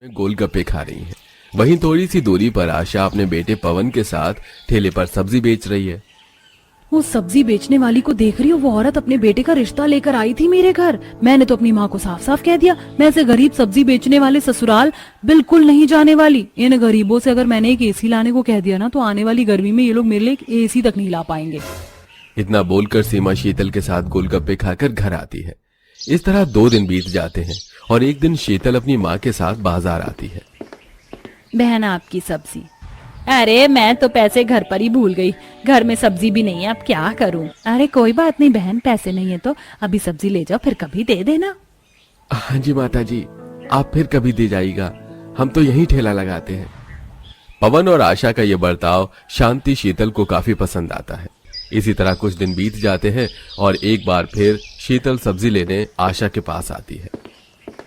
गोलगप्पे खा रही हैं। वहीं थोड़ी सी दूरी पर आशा अपने बेटे पवन के साथ ठेले पर सब्जी बेच रही है। वो सब्जी बेचने वाली को देख रही हो, वो औरत अपने बेटे का रिश्ता लेकर आई थी मेरे घर। मैंने तो अपनी माँ को साफ साफ कह दिया, मैं ऐसे गरीब सब्जी बेचने वाले ससुराल बिल्कुल नहीं जाने वाली। इन गरीबों से अगर मैंने एक एसी लाने को कह दिया ना, तो आने वाली गर्मी में ये लोग मेरे लिए एक एसी तक नहीं ला पाएंगे। इतना बोलकर सीमा शीतल के साथ गोलगप्पे खाकर घर आती है। इस तरह 2 दिन बीत जाते हैं और एक दिन शीतल अपनी माँ के साथ बाजार आती है। बहन, आपकी सब्जी। अरे मैं तो पैसे घर पर ही भूल गई, घर में सब्जी भी नहीं है, अब क्या करूं। अरे कोई बात नहीं बहन, पैसे नहीं है तो अभी सब्जी ले जाओ, फिर कभी दे देना। हाँ जी माता जी, आप फिर कभी दे जाइएगा, हम तो यहीं ठेला लगाते हैं। पवन और आशा का ये बर्ताव शांति शीतल को काफी पसंद आता है। इसी तरह कुछ दिन बीत जाते हैं और एक बार फिर शीतल सब्जी लेने आशा के पास आती है।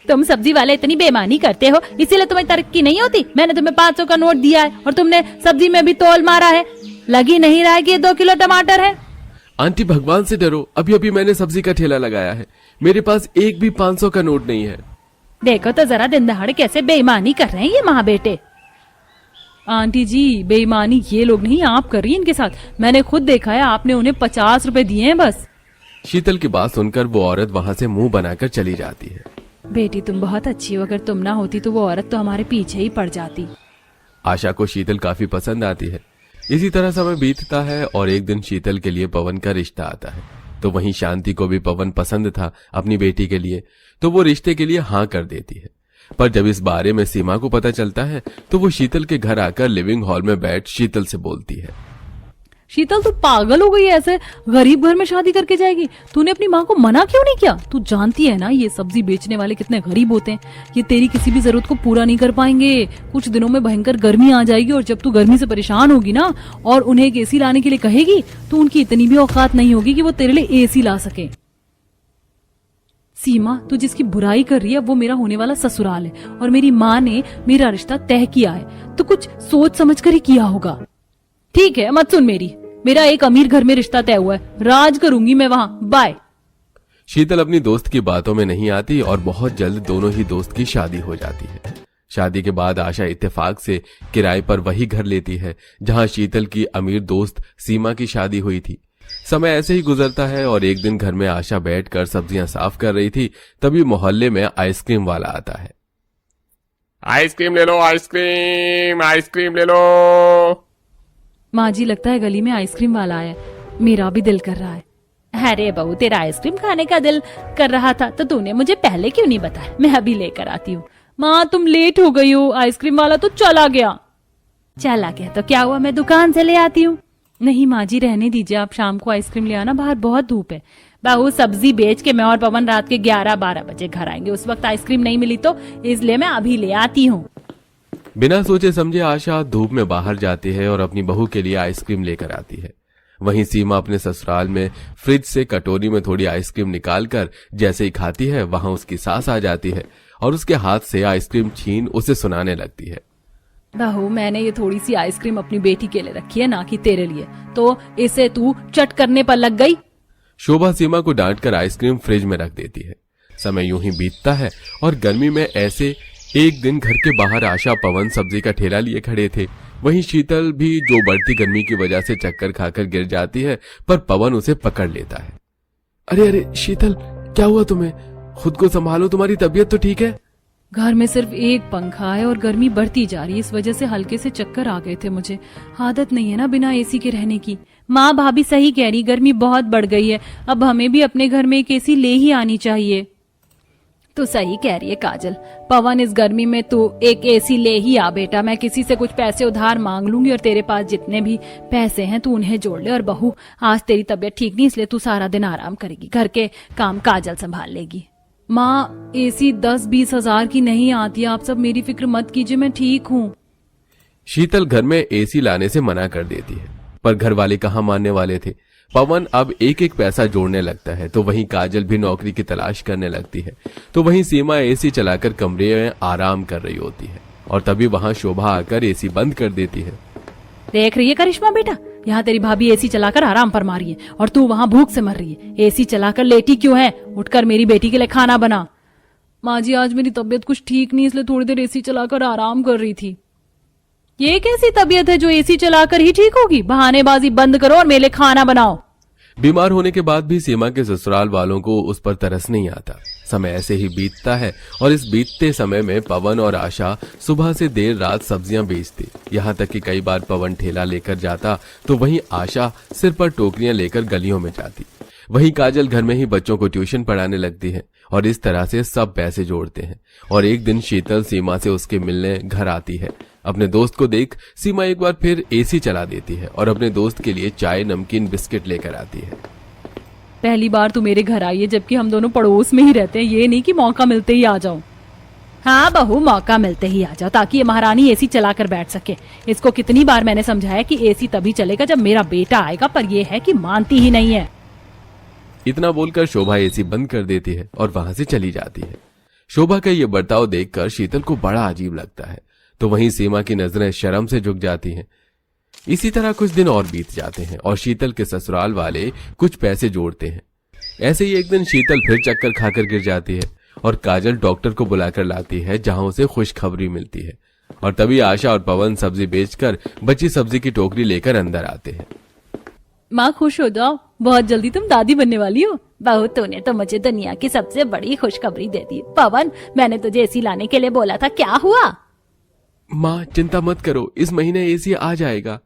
तुम सब्जी वाले इतनी बेईमानी करते हो, इसीलिए तुम्हें तरक्की नहीं होती। मैंने तुम्हें 500 का नोट दिया है और तुमने सब्जी में भी तोल मारा है। लगी नहीं रहा है कि 2 किलो टमाटर है। आंटी भगवान से डरो, अभी अभी मैंने सब्जी का ठेला लगाया है, मेरे पास एक भी 500 का नोट नहीं है। देखो तो जरा दिन दहाड़े कैसे बेईमानी कर रहे हैं ये माँ बेटे। आंटी जी, बेईमानी ये लोग नहीं, आप कर रही हैं इनके साथ। मैंने खुद देखा है, आपने उन्हें 50 रुपए दिए हैं बस। शीतल की बात सुनकर वो औरत वहाँ से मुंह बनाकर चली जाती है। बेटी तुम बहुत अच्छी हो, अगर तुम ना होती तो वो औरत तो हमारे पीछे ही पड़ जाती। आशा को शीतल काफी पसंद आती है। इसी तरह समय बीतता है और एक दिन शीतल के लिए पवन का रिश्ता आता है। तो वहीं शांति को भी पवन पसंद था अपनी बेटी के लिए, तो वो रिश्ते के लिए हाँ कर देती है। पर जब इस बारे में सीमा को पता चलता है तो वो शीतल के घर आकर लिविंग हॉल में बैठ शीतल से बोलती है। शीतल तू पागल हो गई, ऐसे गरीब घर में शादी करके जाएगी? तूने अपनी माँ को मना क्यों नहीं किया? तू जानती है ना ये सब्जी बेचने वाले कितने गरीब होते हैं, ये तेरी किसी भी जरूरत को पूरा नहीं कर पाएंगे। कुछ दिनों में भयंकर गर्मी आ जाएगी और जब तू गर्मी से परेशान होगी ना और उन्हें एक एसी लाने के लिए कहेगी तो उनकी इतनी भी औकात नहीं होगी कि वो तेरे लिए एसी ला सके। सीमा, तू जिसकी बुराई कर रही है वो मेरा होने वाला ससुराल है और मेरी माँ ने मेरा रिश्ता तय किया है, तो कुछ सोच समझ कर ही किया होगा। ठीक है, मत सुन मेरा एक अमीर घर में रिश्ता तय हुआ है, राज करूंगी मैं वहाँ, बाय। शीतल अपनी दोस्त की बातों में नहीं आती और बहुत जल्द दोनों ही दोस्त की शादी हो जाती है। शादी के बाद आशा इत्तेफाक से किराए पर वही घर लेती है जहां शीतल की अमीर दोस्त सीमा की शादी हुई थी। समय ऐसे ही गुजरता है और एक दिन घर में आशा बैठकर सब्जियां साफ कर रही थी, तभी मोहल्ले में आइसक्रीम वाला आता है। आइसक्रीम ले लो, आइसक्रीम ले लो। माँ जी, लगता है गली में आइसक्रीम वाला आया, मेरा भी दिल कर रहा है। अरे बहू, तेरा आइसक्रीम खाने का दिल कर रहा था तो तूने मुझे पहले क्यों नहीं बताया? मैं अभी लेकर आती हूँ। माँ तुम लेट हो गई हो, आइसक्रीम वाला तो चला गया। चला गया तो क्या हुआ, मैं दुकान से ले आती हूँ। नहीं माँ जी, रहने दीजिए, आप शाम को आइसक्रीम ले आना, बाहर बहुत धूप है। बहू, सब्जी बेच के मैं और पवन रात के 11-12 बजे घर आएंगे, उस वक्त आइसक्रीम नहीं मिली तो इसलिए मैं अभी ले आती हूँ। बिना सोचे समझे आशा धूप में बाहर जाती है और अपनी बहू के लिए आइसक्रीम लेकर आती है। वहीं सीमा अपने ससुराल में फ्रिज से कटोरी में थोड़ी आइसक्रीम निकालकर जैसे ही खाती है, वहां उसकी सास आ जाती है और उसके हाथ से आइसक्रीम छीन उसे सुनाने लगती है। बहू, मैंने ये थोड़ी सी आइसक्रीम अपनी बेटी के लिए रखी है, ना कि तेरे लिए, तो इसे तू चट करने पर लग गई। शोभा सीमा को डांटकर आइसक्रीम फ्रिज में रख देती है। समय यूं ही बीतता है और गर्मी में ऐसे एक दिन घर के बाहर आशा पवन सब्जी का ठेला लिए खड़े थे। वहीं शीतल भी जो बढ़ती गर्मी की वजह से चक्कर खाकर गिर जाती है, पर पवन उसे पकड़ लेता है। अरे अरे शीतल, क्या हुआ तुम्हें? खुद को संभालो, तुम्हारी तबीयत तो ठीक है? घर में सिर्फ एक पंखा है और गर्मी बढ़ती जा रही है, इस वजह से हल्के से चक्कर आ गए थे मुझे। आदत नहीं है ना बिना एसी के रहने की। माँ भाभी सही कह रही, गर्मी बहुत बढ़ गई है, अब हमें भी अपने घर में एक एसी ले ही आनी चाहिए। तू सही कह रही है काजल, पवन इस गर्मी में तू एक एसी ले ही आ बेटा। मैं किसी से कुछ पैसे उधार मांग लूंगी और तेरे पास जितने भी पैसे हैं तू उन्हें जोड़ ले। और बहू, आज तेरी तबीयत ठीक नहीं, इसलिए तू सारा दिन आराम करेगी, घर के काम काजल संभाल लेगी। माँ, एसी 10-20 हजार की नहीं आती, आप सब मेरी फिक्र मत कीजिए, मैं ठीक हूँ। शीतल घर में एसी लाने से मना कर देती है, पर घर वाले कहाँ मानने वाले थे। पवन अब एक एक पैसा जोड़ने लगता है, तो वहीं काजल भी नौकरी की तलाश करने लगती है। तो वहीं सीमा एसी चलाकर कमरे में आराम कर रही होती है और तभी वहां शोभा आकर एसी बंद कर देती है। देख रही है करिश्मा बेटा, यहाँ तेरी भाभी एसी चलाकर आराम फरमा रही है और तू वहाँ भूख से मर रही है। एसी चलाकर लेटी क्यों है? उठकर मेरी बेटी के लिए खाना बना। माँ जी आज मेरी तबीयत कुछ ठीक नहीं, इसलिए थोड़ी देर एसी चलाकर आराम कर रही थी। ये कैसी तबीयत है जो एसी चलाकर ही ठीक होगी? बहानेबाजी बंद करो और मेरे लिए खाना बनाओ। बीमार होने के बाद भी सीमा के ससुराल वालों को उस पर तरस नहीं आता। समय ऐसे ही बीतता है और इस बीतते समय में पवन और आशा सुबह से देर रात सब्जियां बेचती। यहाँ तक कि कई बार पवन ठेला लेकर जाता तो वहीं आशा सिर पर टोकरियां लेकर गलियों में जाती। वहीं काजल घर में ही बच्चों को ट्यूशन पढ़ाने लगती है और इस तरह से सब पैसे जोड़ते हैं। और एक दिन शीतल सीमा से उसके मिलने घर आती है। अपने दोस्त को देख सीमा एक बार फिर एसी चला देती है और अपने दोस्त के लिए चाय नमकीन बिस्किट लेकर आती है। पहली बार तू मेरे घर आई है, जबकि हम दोनों पड़ोस में ही रहते हैं। ये नहीं कि मौका मिलते ही आ जाऊं। हाँ बहू, मौका मिलते ही आ जाओ ताकि ये महारानी एसी चलाकर बैठ सके। इसको कितनी बार मैंने समझाया कि एसी तभी चलेगा जब मेरा बेटा आएगा, पर यह है कि मानती ही नहीं है। इतना बोलकर शोभा एसी बंद कर देती है और वहां से चली जाती है। शोभा का ये बर्ताव देखकर शीतल को बड़ा अजीब लगता है, तो वहीं सीमा की नजरें शर्म से झुक जाती हैं। इसी तरह कुछ दिन और बीत जाते हैं और शीतल के ससुराल वाले कुछ पैसे जोड़ते हैं। ऐसे ही एक दिन शीतल फिर चक्कर खाकर गिर जाती है और काजल डॉक्टर को बुलाकर लाती है, जहां उसे खुशखबरी मिलती है। और तभी आशा और पवन सब्जी बेचकर बची सब्जी की टोकरी लेकर अंदर आते हैं। माँ खुश हो जाओ, बहुत जल्दी तुम दादी बनने वाली हो। बहू तूने तो मुझे दुनिया की सबसे बड़ी खुशखबरी दे दी। पवन, मैंने तुझे एसी लाने के लिए बोला था, क्या हुआ? माँ चिंता मत करो, इस महीने एसी आ जाएगा।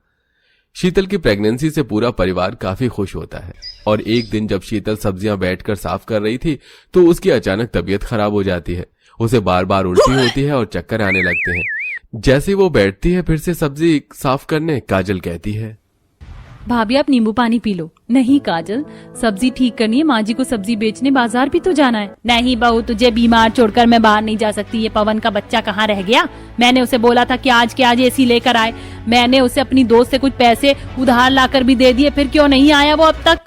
शीतल की प्रेगनेंसी से पूरा परिवार काफी खुश होता है। और एक दिन जब शीतल सब्जियां बैठकर साफ कर रही थी तो उसकी अचानक तबीयत खराब हो जाती है। उसे बार बार उल्टी होती है और चक्कर आने लगते हैं। जैसे वो बैठती है फिर से सब्जी साफ करने, काजल कहती है, भाभी आप नींबू पानी पी लो। नहीं काजल, सब्जी ठीक करनी है, माँ जी को सब्जी बेचने बाजार भी तो जाना है। नहीं बहू, तुझे बीमार छोड़कर मैं बाहर नहीं जा सकती। ये पवन का बच्चा कहाँ रह गया? मैंने उसे बोला था कि आज के आज एसी लेकर आए। मैंने उसे अपनी दोस्त से कुछ पैसे उधार लाकर भी दे दिए, फिर क्यों नहीं आया वो अब तक?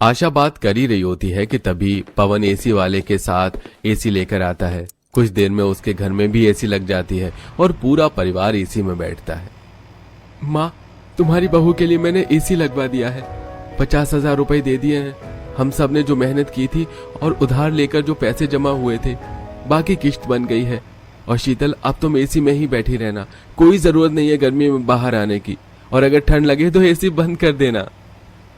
आशा बात कर ही रही होती है कि तभी पवन एसी वाले के साथ एसी लेकर आता है। कुछ देर में उसके घर में भी एसी लग जाती है और पूरा परिवार एसी में बैठता है। माँ, तुम्हारी बहू के लिए मैंने एसी लगवा दिया है। 50,000 रुपए दे दिए हैं। हम सब ने जो मेहनत की थी और उधार लेकर जो पैसे जमा हुए थे, बाकी किश्त बन गई है। और शीतल, अब तुम एसी में ही बैठी रहना, कोई जरूरत नहीं है गर्मी में बाहर आने की। और अगर ठंड लगे तो एसी बंद कर देना।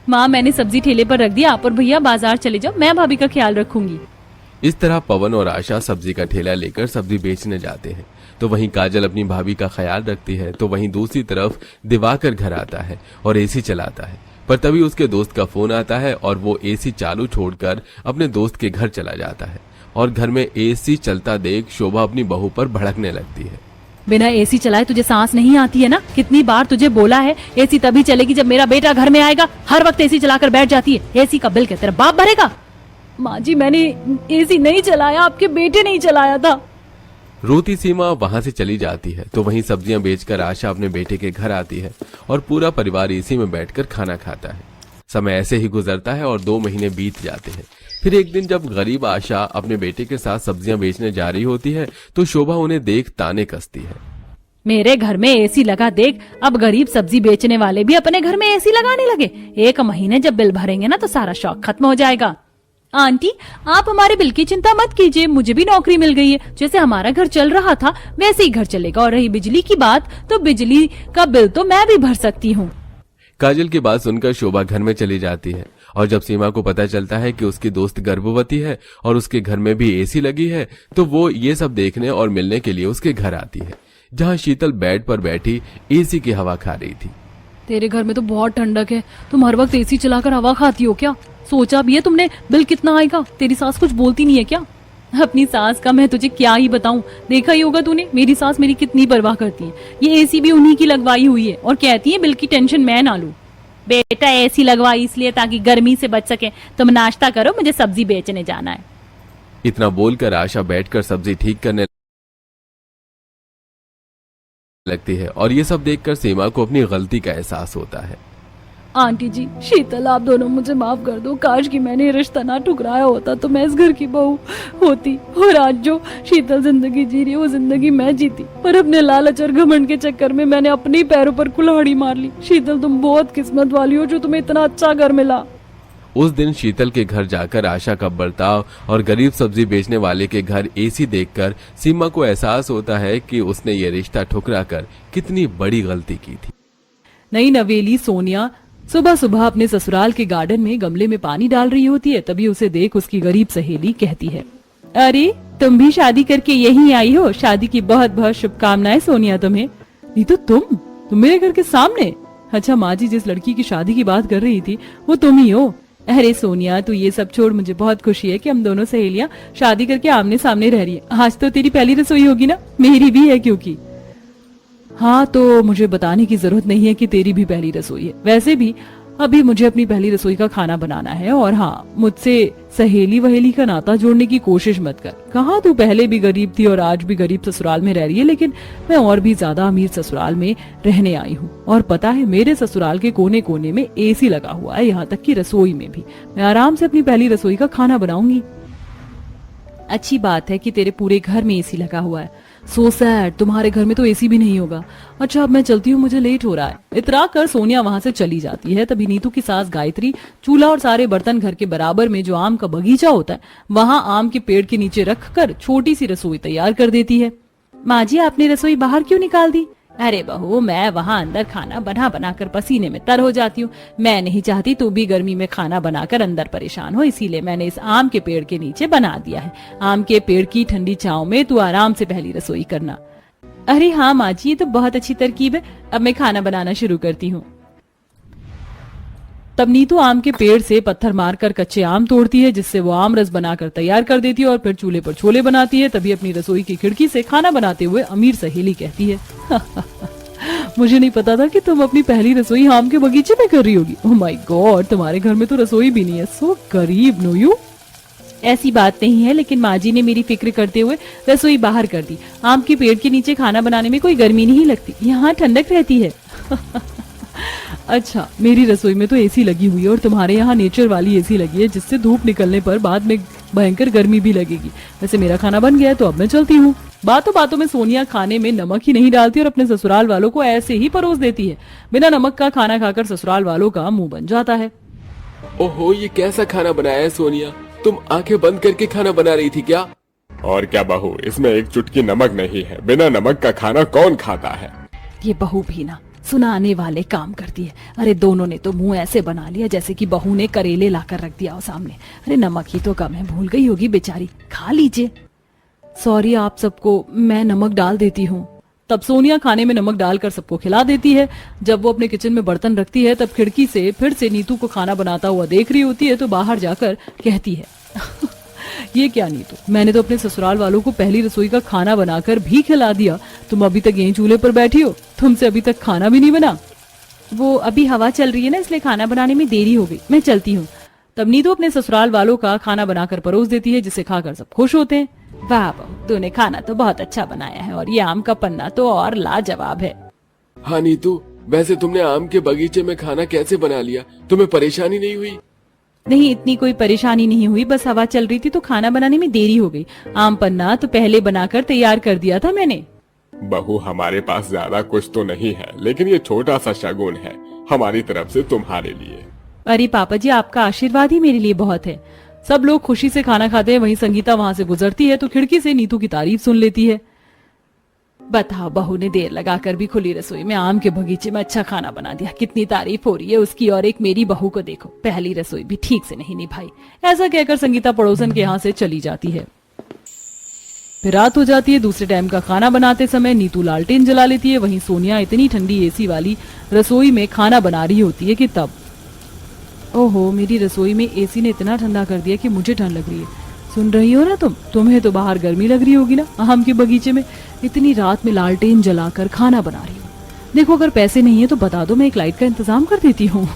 माँ, मैंने सब्जी ठेले पर रख दिया, आप और भैया बाजार चले जाओ, मैं भाभी का ख्याल रखूंगी। इस तरह पवन और आशा सब्जी का ठेला लेकर सब्जी बेचने जाते हैं। तो वहीं काजल अपनी भाभी का ख्याल रखती है। तो वहीं दूसरी तरफ दिवाकर घर आता है और एसी चलाता है। पर तभी उसके दोस्त का फोन आता है और वो एसी चालू छोड़कर अपने दोस्त के घर चला जाता है। और घर में एसी चलता देख शोभा अपनी बहू पर भड़कने लगती है। बिना एसी चलाए तुझे सांस नहीं आती है ना? कितनी बार तुझे बोला है एसी तभी चलेगी जब मेरा बेटा घर में आएगा। हर वक्त एसी चलाकर बैठ जाती है। एसी का बिल क्या तेरा बाप भरेगा? माँ जी, मैंने एसी नहीं चलाया, आपके बेटे ने ही चलाया था। रोती सीमा वहां से चली जाती है। तो वहीं सब्जियां बेचकर आशा अपने बेटे के घर आती है और पूरा परिवार एसी में बैठकर खाना खाता है। समय ऐसे ही गुजरता है और 2 महीने बीत जाते हैं। फिर एक दिन जब गरीब आशा अपने बेटे के साथ सब्जियां बेचने जा रही होती है तो शोभा उन्हें देख ताने कसती है। मेरे घर में एसी लगा देख, अब गरीब सब्जी बेचने वाले भी अपने घर में एसी लगाने लगे। 1 महीने जब बिल भरेंगे ना तो सारा शौक खत्म हो जाएगा। आंटी, आप हमारे बिल की चिंता मत कीजिए, मुझे भी नौकरी मिल गई है। जैसे हमारा घर चल रहा था वैसे ही घर चलेगा। और रही बिजली की बात, तो बिजली का बिल तो मैं भी भर सकती हूँ। काजल की बात सुनकर शोभा घर में चली जाती है। और जब सीमा को पता चलता है कि उसकी दोस्त गर्भवती है और उसके घर में भी एसी लगी है, तो वो ये सब देखने और मिलने के लिए उसके घर आती है, जहाँ शीतल बेड पर बैठी एसी की हवा खा रही थी। तेरे घर में तो बहुत ठंडक है, तुम हर वक्त एसी चलाकर हवा खाती हो क्या? सोचा भी है तुमने बिल कितना आएगा? तेरी सास कुछ बोलती नहीं है क्या? अपनी सास का मैं तुझे क्या ही बताऊं, देखा ही होगा तूने मेरी सास मेरी कितनी परवाह करती है। ये एसी भी उन्हीं की लगवाई हुई है और कहती है बिल की टेंशन मैं ना लूं। बेटा, एसी लगवाई इसलिए ताकि गर्मी से बच सके। तुम नाश्ता करो, मुझे सब्जी बेचने जाना है। इतना बोलकर आशा बैठकर सब्जी ठीक करने लगती है और ये सब देखकर सीमा को अपनी गलती का एहसास होता है। आंटी जी, शीतल, आप दोनों मुझे माफ कर दो। काश कि मैंने ये रिश्ता ना ठुकराया होता तो मैं इस घर की बहू होती। और आज जो शीतल जिंदगी जी रही है वो जिंदगी मैं जीती। पर अपने लालच और घमंड के चक्कर में मैंने अपने पैरों पर कुल्हाड़ी मार ली। शीतल, तुम बहुत किस्मत वाली हो जो तुम्हें इतना अच्छा घर मिला। उस दिन शीतल के घर जाकर आशा का बर्ताव और गरीब सब्जी बेचने वाले के घर एसी देखकर सीमा को एहसास होता है कि उसने ये रिश्ता ठुकराकर कितनी बड़ी गलती की थी। नई नवेली सोनिया सुबह सुबह अपने ससुराल के गार्डन में गमले में पानी डाल रही होती है। तभी उसे देख उसकी गरीब सहेली कहती है, अरे तुम भी शादी करके यहीं आई हो, शादी की बहुत बहुत शुभकामनाएं सोनिया तुम्हें। नहीं तो तुम मेरे घर के सामने? अच्छा माँ जी, जिस लड़की की शादी की बात कर रही थी वो तुम ही हो। अरे सोनिया तू ये सब छोड़, मुझे बहुत खुशी है कि हम दोनों सहेलियां शादी करके आमने सामने रह रही है। आज तो तेरी पहली रसोई होगी ना? मेरी भी है क्योंकि। हाँ तो मुझे बताने की जरूरत नहीं है कि तेरी भी पहली रसोई है। वैसे भी अभी मुझे अपनी पहली रसोई का खाना बनाना है। और हाँ, मुझसे सहेली वहेली का नाता जोड़ने की कोशिश मत कर। कहाँ तू पहले भी गरीब थी और आज भी गरीब ससुराल में रह रही है, लेकिन मैं और भी ज्यादा अमीर ससुराल में रहने आई हूँ। और पता है मेरे ससुराल के कोने कोने में एसी लगा हुआ है, यहाँ तक कि रसोई में भी। मैं आराम से अपनी पहली रसोई का खाना बनाऊंगी। अच्छी बात है कि तेरे पूरे घर में एसी लगा हुआ है। सो सैड, तुम्हारे घर में तो एसी भी नहीं होगा। अच्छा अब मैं चलती हूँ, मुझे लेट हो रहा है। इतरा कर सोनिया वहां से चली जाती है। तभी नीतू की सास गायत्री चूल्हा और सारे बर्तन घर के बराबर में जो आम का बगीचा होता है वहां आम के पेड़ के नीचे रखकर छोटी सी रसोई तैयार कर देती है। माँ जी आपने रसोई बाहर क्यों निकाल दी? अरे बहू, मैं वहाँ अंदर खाना बना बना कर पसीने में तर हो जाती हूँ। मैं नहीं चाहती तू भी गर्मी में खाना बनाकर अंदर परेशान हो, इसीलिए मैंने इस आम के पेड़ के नीचे बना दिया है। आम के पेड़ की ठंडी छांव में तू आराम से पहली रसोई करना। अरे हाँ माँ जी, ये तो बहुत अच्छी तरकीब है। अब मैं खाना बनाना शुरू करती हूँ। तब नीतू आम के पेड़ से पत्थर मारकर कच्चे आम तोड़ती है, जिससे वो आम रस बनाकर तैयार कर देती है और फिर चूल्हे पर छोले बनाती है। तभी अपनी रसोई की खिड़की से खाना बनाते हुए अमीर सहेली कहती है, मुझे नहीं पता था कि तुम अपनी पहली रसोई आम के बगीचे में कर रही होगी। ओह माय गॉड, तुम्हारे घर में तो रसोई भी नहीं है। सो गरीब नो यू। ऐसी बात नहीं है, लेकिन माँ जी ने मेरी फिक्र करते हुए रसोई बाहर कर दी। आम के पेड़ के नीचे खाना बनाने में कोई गर्मी नहीं लगती, यहाँ ठंडक रहती है। अच्छा, मेरी रसोई में तो एसी लगी हुई है और तुम्हारे यहाँ नेचर वाली एसी लगी है, जिससे धूप निकलने पर बाद में भयंकर गर्मी भी लगेगी। वैसे मेरा खाना बन गया है तो अब मैं चलती हूँ। बातों बातों में सोनिया खाने में नमक ही नहीं डालती और अपने ससुराल वालों को ऐसे ही परोस देती है। बिना नमक का खाना खाकर ससुराल वालों का मुंह बन जाता है। ओहो, ये कैसा खाना बनाया है सोनिया? तुम आंखें बंद करके खाना बना रही थी क्या? और क्या बहू, इसमें एक चुटकी नमक नहीं है। बिना नमक का खाना कौन खाता है? ये बहू भी ना सुनाने वाले काम करती है। अरे दोनों ने तो मुंह ऐसे बना लिया जैसे कि बहू ने करेले लाकर रख दिया हो सामने। अरे नमक ही तो कम है, भूल गई होगी बेचारी, खा लीजिए। सॉरी आप सबको, मैं नमक डाल देती हूँ। तब सोनिया खाने में नमक डालकर सबको खिला देती है। जब वो अपने किचन में बर्तन रखती है तब खिड़की से फिर से नीतू को खाना बनाता हुआ देख रही होती है, तो बाहर जाकर कहती है, ये क्या नीतू, मैंने तो अपने ससुराल वालों को पहली रसोई का खाना बनाकर भी खिला दिया। तुम अभी तक यहीं चूल्हे पर बैठी हो, तुमसे अभी तक खाना भी नहीं बना। वो अभी हवा चल रही है ना, इसलिए खाना बनाने में देरी हो गई, मैं चलती हूँ। तब नीतू अपने ससुराल वालों का खाना बनाकर परोस देती है, जिसे खाकर सब खुश होते हैं। वाह बहू, तूने खाना तो बहुत अच्छा बनाया है और ये आम का पन्ना तो और लाजवाब है। हाँ नीतू, वैसे तुमने आम के बगीचे में खाना कैसे बना लिया? तुम्हें परेशानी नहीं हुई? नहीं, इतनी कोई परेशानी नहीं हुई, बस हवा चल रही थी तो खाना बनाने में देरी हो गई। आम पन्ना तो पहले बनाकर तैयार कर दिया था मैंने। बहू, हमारे पास ज्यादा कुछ तो नहीं है, लेकिन ये छोटा सा शगुन है हमारी तरफ से तुम्हारे लिए। अरे पापा जी, आपका आशीर्वाद ही मेरे लिए बहुत है। सब लोग खुशी से खाना खाते हैं। वहीं संगीता वहां से गुजरती है तो खिड़की से नीतू की तारीफ सुन लेती है। बताओ, बहू ने देर लगाकर भी खुली रसोई में आम के बगीचे में अच्छा खाना बना दिया। कितनी तारीफ हो रही है उसकी। और एक मेरी बहू को देखो, पहली रसोई भी ठीक से नहीं निभाई। ऐसा कहकर संगीता पड़ोसन के यहाँ से चली जाती है। फिर रात हो जाती है। दूसरे टाइम का खाना बनाते समय नीतू लालटेन जला लेती है। वहीं सोनिया इतनी ठंडी एसी वाली रसोई में खाना बना रही होती है कि तब, ओहो, मेरी रसोई में एसी ने इतना ठंडा कर दिया कि मुझे ठंड लग रही है। सुन रही हो ना तुम? तुम्हें तो बाहर गर्मी लग रही होगी ना, आम के बगीचे में इतनी रात में लालटेन जलाकर खाना बना रही हूँ। देखो, अगर पैसे नहीं है तो बता दो, मैं एक लाइट का इंतजाम कर देती हूँ।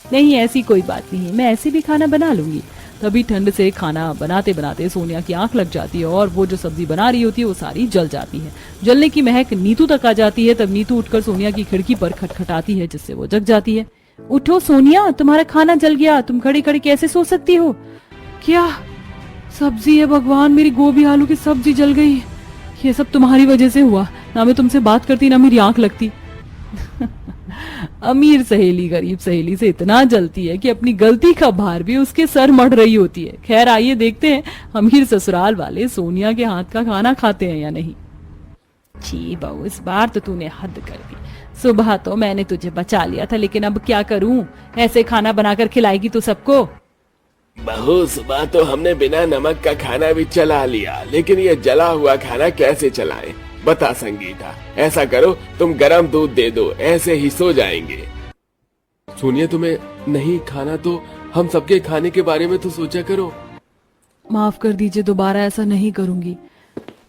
नहीं, ऐसी कोई बात नहीं है, मैं ऐसे भी खाना बना लूंगी। तभी ठंड से खाना बनाते बनाते सोनिया की आंख लग जाती है और वो जो सब्जी बना रही होती है वो सारी जल जाती है। जलने की महक नीतू तक आ जाती है। तब नीतू उठकर सोनिया की खिड़की पर खटखटाती है, जिससे वो जग जाती है। उठो सोनिया, तुम्हारा खाना जल गया, तुम खड़ी खड़ी कैसे सो सकती हो? क्या सब्जी है भगवान, मेरी गोभी आलू की सब्जी जल गई। ये सब तुम्हारी वजह से हुआ, ना मैं तुमसे बात करती ना मेरी आंख लगती। अमीर सहेली गरीब सहेली से इतना जलती है कि अपनी गलती का भार भी उसके सर मढ़ रही होती है। खैर आइए देखते हैं अमीर ससुराल वाले सोनिया के हाथ का खाना खाते हैं या नहीं। छी बहू, इस बार तो तूने हद कर दी। सुबह तो मैंने तुझे बचा लिया था, लेकिन अब क्या करूं? ऐसे खाना बनाकर खिलाएगी तू सबको? बहू, सुबह तो हमने बिना नमक का खाना भी चला लिया, लेकिन ये जला हुआ खाना कैसे चलाएं? बता संगीता, ऐसा करो तुम गरम दूध दे दो, ऐसे ही सो जाएंगे। सोनिया, तुम्हें नहीं खाना तो हम सबके खाने के बारे में तो सोचा करो। माफ कर दीजिए, दोबारा ऐसा नहीं करूंगी।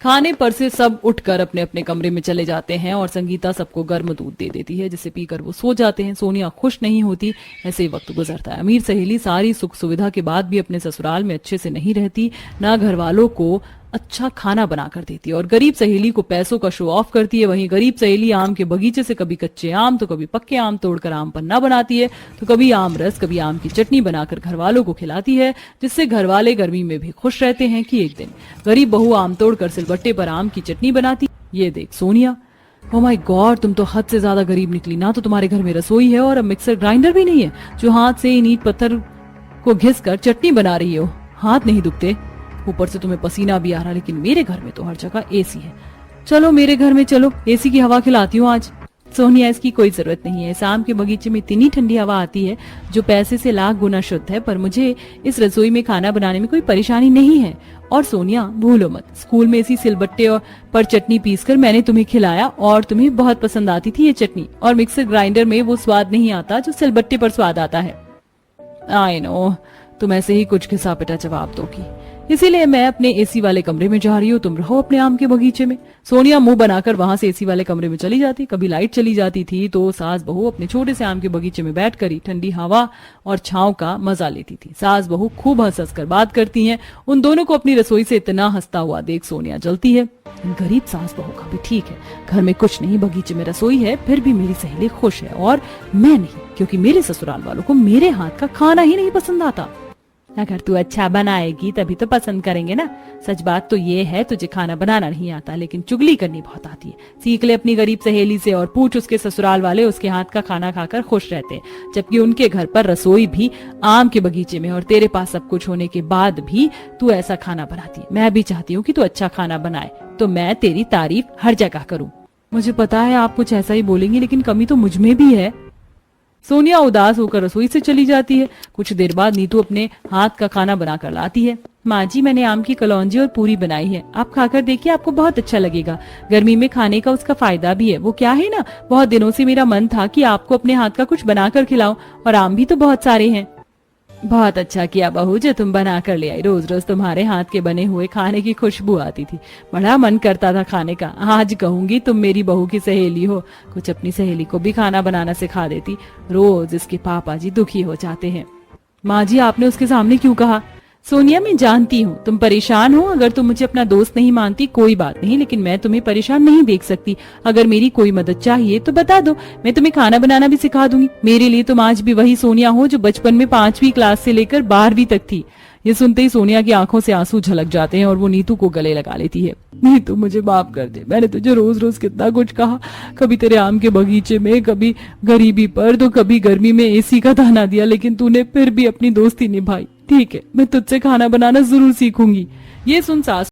खाने पर से सब उठकर अपने अपने कमरे में चले जाते हैं और संगीता सबको गर्म दूध दे देती है, जिसे पीकर वो सो जाते हैं। सोनिया खुश नहीं होती। ऐसे ही वक्त गुजरता है। अमीर सहेली सारी सुख सुविधा के बाद भी अपने ससुराल में अच्छे से नहीं रहती, ना घर वालों को अच्छा खाना बना कर देती है और गरीब सहेली को पैसों का शो ऑफ करती है। वहीं गरीब सहेली आम के बगीचे से कभी कच्चे आम तो कभी पक्के आम तोड़कर आम पन्ना बनाती है, तो कभी आम रस, कभी आम की चटनी बनाकर घर वालों को खिलाती है, जिससे घर वाले गर्मी में भी खुश रहते हैं कि एक दिन गरीब बहू आम तोड़कर सिलबट्टे पर आम की चटनी बनाती। ये देख सोनिया, ओ माय गॉड, तुम तो हद से ज्यादा गरीब निकली। ना तो तुम्हारे घर में रसोई है और अब मिक्सर ग्राइंडर भी नहीं है जो हाथ से ईंट पत्थर को घिस कर चटनी बना रही हो। हाथ नहीं दुखते, ऊपर से तुम्हें पसीना भी आ रहा। लेकिन मेरे घर में तो हर जगह एसी है। चलो मेरे घर में चलो, एसी की हवा खिलाती हूँ आज। सोनिया, इसकी कोई जरूरत नहीं है। शाम के बगीचे में इतनी ठंडी हवा आती है जो पैसे से लाख गुना शुद्ध है, पर मुझे इस रसोई में खाना बनाने में कोई परेशानी नहीं है। और सोनिया, भूलो मत, स्कूल में इसी सिलबट्टे और पर चटनी पीसकर मैंने तुम्हें खिलाया और तुम्हें बहुत पसंद आती थी ये चटनी। और मिक्सर ग्राइंडर में वो स्वाद नहीं आता जो सिलबट्टे पर स्वाद आता है। आई नो, तुम ऐसे ही कुछ घिसा पिटा जवाब दोगी, इसीलिए मैं अपने एसी वाले कमरे में जा रही हूँ, तुम रहो अपने आम के बगीचे में। सोनिया मुंह बनाकर वहां से एसी वाले कमरे में चली जाती। कभी लाइट चली जाती थी तो सास बहू अपने छोटे से आम के बगीचे में बैठकर ही ठंडी हवा और छांव का मजा लेती थी। सास बहू खूब हंस हंस कर बात करती हैं। उन दोनों को अपनी रसोई से इतना हंसता हुआ देख सोनिया जलती है। गरीब सास बहू का भी ठीक है, घर में कुछ नहीं, बगीचे में रसोई है, फिर भी मेरी सहेली खुश है और मैं नहीं, क्योंकि मेरे ससुराल वालों को मेरे हाथ का खाना ही नहीं पसंद आता। अगर तू अच्छा बनाएगी तभी तो पसंद करेंगे ना। सच बात तो ये है, तुझे खाना बनाना नहीं आता, लेकिन चुगली करनी बहुत आती है। सीख ले अपनी गरीब सहेली से और पूछ उसके ससुराल वाले उसके हाथ का खाना खाकर खुश रहते हैं, जबकि उनके घर पर रसोई भी आम के बगीचे में और तेरे पास सब कुछ होने के बाद भी तू ऐसा खाना बनाती है। मैं भी चाहती हूँ कि तू अच्छा खाना बनाए तो मैं तेरी तारीफ हर जगह करूँ। मुझे पता है आप कुछ ऐसा ही बोलेंगी, लेकिन कमी तो मुझ में भी है। सोनिया उदास होकर रसोई से चली जाती है। कुछ देर बाद नीतू अपने हाथ का खाना बनाकर लाती है। माँ जी, मैंने आम की कलौंजी और पूरी बनाई है, आप खाकर देखिए, आपको बहुत अच्छा लगेगा। गर्मी में खाने का उसका फायदा भी है। वो क्या है ना, बहुत दिनों से मेरा मन था कि आपको अपने हाथ का कुछ बनाकर खिलाऊं, और आम भी तो बहुत सारे हैं। बहुत अच्छा किया बहू जो तुम बना कर ले आई। रोज रोज तुम्हारे हाथ के बने हुए खाने की खुशबू आती थी, बड़ा मन करता था खाने का। आज कहूंगी तुम मेरी बहू की सहेली हो, कुछ अपनी सहेली को भी खाना बनाना सिखा देती। रोज इसके पापा जी दुखी हो जाते हैं। माँ जी, आपने उसके सामने क्यों कहा? सोनिया, मैं जानती हूँ तुम परेशान हो। अगर तुम मुझे अपना दोस्त नहीं मानती कोई बात नहीं, लेकिन मैं तुम्हें परेशान नहीं देख सकती। अगर मेरी कोई मदद चाहिए तो बता दो, मैं तुम्हें खाना बनाना भी सिखा दूंगी। मेरे लिए तुम आज भी वही सोनिया हो जो बचपन में 5वीं क्लास से लेकर 12वीं तक थी। ये सुनते ही सोनिया की आंखों से आंसू झलक जाते हैं और वो नीतू को गले लगा लेती है। नीतू, मुझे माफ कर दे, मैंने तुझे रोज रोज कितना कुछ कहा, कभी तेरे आम के बगीचे में, कभी गरीबी पर, तो कभी गर्मी में एसी का ताना दिया, लेकिन तूने फिर भी अपनी दोस्ती निभाई। ठीक है, मैं तुझसे खाना बनाना जरूर सीखूंगी। ये सुन सास